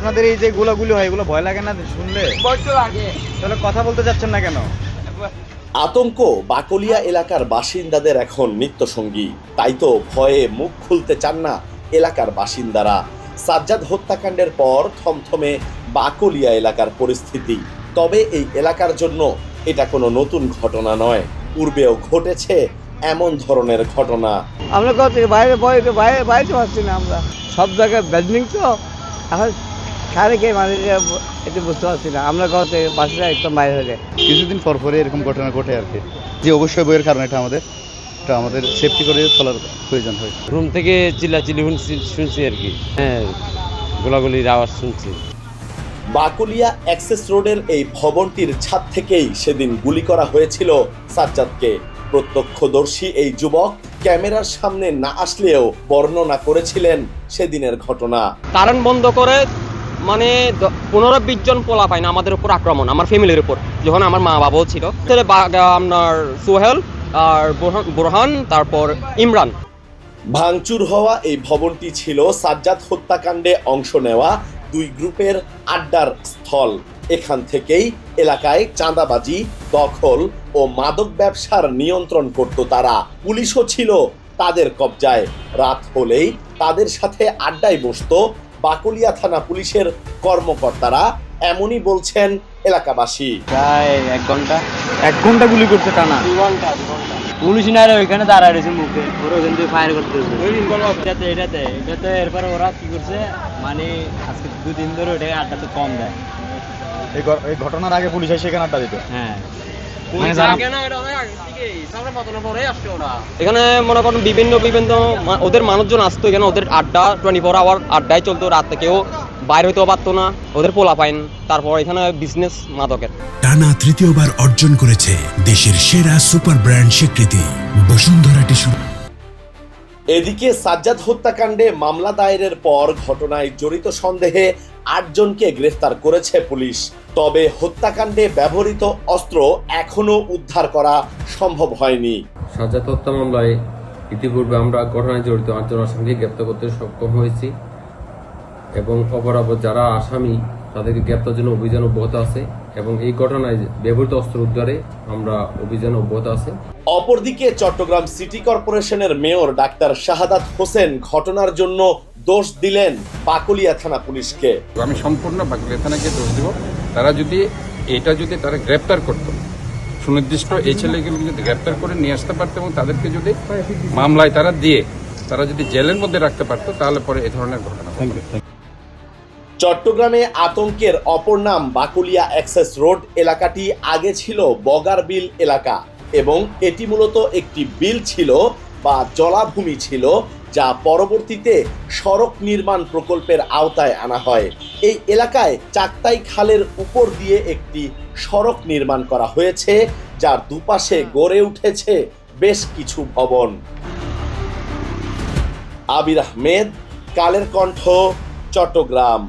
আপনাদের এই যে গোলাগুলি হয় এগুলো ভয় লাগে না শুনলে? ভয় তো লাগে। তাহলে কথা বলতে যাচ্ছেন না কেন? আতঙ্ক বাকলিয়া এলাকার বাসিন্দাদের এখন নিত্যসঙ্গী, তাই তো ভয়ে মুখ খুলতে চান না এলাকার বাসিন্দারা। সাজ্জাদ হত্যাকাণ্ডের পর থমথমে বাকলিয়া এলাকার পরিস্থিতি। তবে এই এলাকার জন্য এটা কোনো নতুন ঘটনা নয়, পূর্বেও ঘটেছে এমন ধরনের ঘটনা। আমরা কোথা থেকে বাইরে বাইরে পাচ্ছি না, আমরা সব জায়গায় ব্যাডমিং তো এখন সারে কে মানে এটা বুঝতে পারছি না, আমরা কোথা থেকে বাসা একদম বাইরে হয়ে যায়। কিছুদিন পর পরে এরকম ঘটনা ঘটে আর কি, যে অবশ্যই বইয়ের কারণে এটা আমাদের সেফটি করে চলার প্রয়োজন হয়। রুম থেকে চিল্লাচিল্লি শুনছি আর কি, হ্যাঁ গোলাগুলির আওয়াজ শুনছি। বাকলিয়া অ্যাক্সেস রোডের এই ভবনটির ছাদ থেকেই সেদিন গুলি করা হয়েছিল সাজ্জাদকে। প্রত্যক্ষদর্শী এই যুবক ক্যামেরার সামনে না আসলেও বর্ণনা করেছিলেন সেদিনের ঘটনা। কারণ বন্ধ করে মানে 15-20 জন পোলা পায় না আমাদের উপর আক্রমণ, আমার ফ্যামিলির উপর, যখন আমার মা বাবাও ছিল। আপনার সোহেল আর বোরহান, তারপর ইমরান। ভাঙচুর হওয়া এই ভবনটি ছিল সাজ্জাদ হত্যাকাণ্ডে অংশ নেওয়া দুই গ্রুপের আড্ডার স্থল। এখান থেকেই এলাকায় চাঁদাবাজি, দখল ও মাদক ব্যবসার নিয়ন্ত্রণ করত তারা। পুলিশও ছিল তাদের কবজায়। রাত হলেই তাদের সাথে আড্ডায় বসতো বাকলিয়া থানা পুলিশের কর্মকর্তারা, এমনই বলছেন এলাকাবাসী। প্রায় 1 ঘন্টা গুলি করছে টানা। 2 ঘন্টা পুলিশ নারে ওইখানে দাঁড়ায় রয়েছে মুখে, ওরা ওখান থেকে ফায়ার করতেছে এটাতে। এরপরে ওরা কি করছে মানে আজকে 2 দিন ধরে ওটাকে আড্ডা তো কম দেয়। এই ঘটনার আগে পুলিশ এসে এখানে আড্ডা দিত। হ্যাঁ এখানে মনে করেন বিভিন্ন ওদের মানুষজন আসতো, এখানে ওদের আড্ডা 24 আওয়ার আড্ডায় চলতো। রাত কেউ বাইরে হইতেও পারতো না, ওদের পোলা পাইন। তারপর এখানে বিজনেস মাদকের টানা তৃতীয়বার অর্জন করেছে দেশের সেরা সুপার ব্র্যান্ড স্বীকৃতি বসুন্ধরা টিস্যু। এদিকে সাজ্জাদ হত্যাকাণ্ডে মামলা দায়েরের পর ঘটনায় জড়িত সন্দেহে 8 জনকে গ্রেফতার করেছে পুলিশ। তবে হত্যাকাণ্ডে ব্যবহৃত অস্ত্র এখনো উদ্ধার করা সম্ভব হয়নি। সাজ্জাদ হত্যা মামলায় ইতিপূর্বে আমরা ঘটনায় জড়িত 8 জন আসামিকে গ্রেপ্তার করতে সক্ষম হয়েছি এবং অপরাপর যারা আসামি তাদেরকে গ্রেপ্তার জন্য অভিযান অব্যাহত আছে এবং এই ঘটনায় ব্যবহৃত অস্ত্র উদ্ধারে আমরা অভিযান অব্যাহত আছে। অপরদিকে চট্টগ্রাম সিটি কর্পোরেশনের মেয়র ডাক্তার শাহাদাত হোসেন ঘটনার জন্য দোষ দিলেন বাকলিয়া থানা পুলিশকে। আমি সম্পূর্ণ বাকলিয়া থানাকে দোষ দেব। তারা যদি তারা গ্রেপ্তার করতো, সুনির্দিষ্ট এই ছেলেগুলো যদি গ্রেপ্তার করে নিয়ে আসতে পারতো এবং তাদেরকে যদি মামলায় তারা যদি জেলের মধ্যে রাখতে পারতো, তাহলে পরে এই ধরনের ঘটনা। চট্টগ্রামে আতঙ্কের অপর নাম বাকলিয়া অ্যাক্সেস রোড। এলাকাটি আগে ছিল বগার বিল এলাকা এবং এটি মূলত একটি বিল ছিল বা জলাভূমি ছিল, যা পরবর্তীতে সড়ক নির্মাণ প্রকল্পের আওতায় আনা হয়। এই এলাকায় চাকতাই খালের উপর দিয়ে একটি সড়ক নির্মাণ করা হয়েছে, যার দুপাশে গড়ে উঠেছে বেশ কিছু ভবন। আবির আহমেদ, কালের কণ্ঠ, চট্টগ্রাম।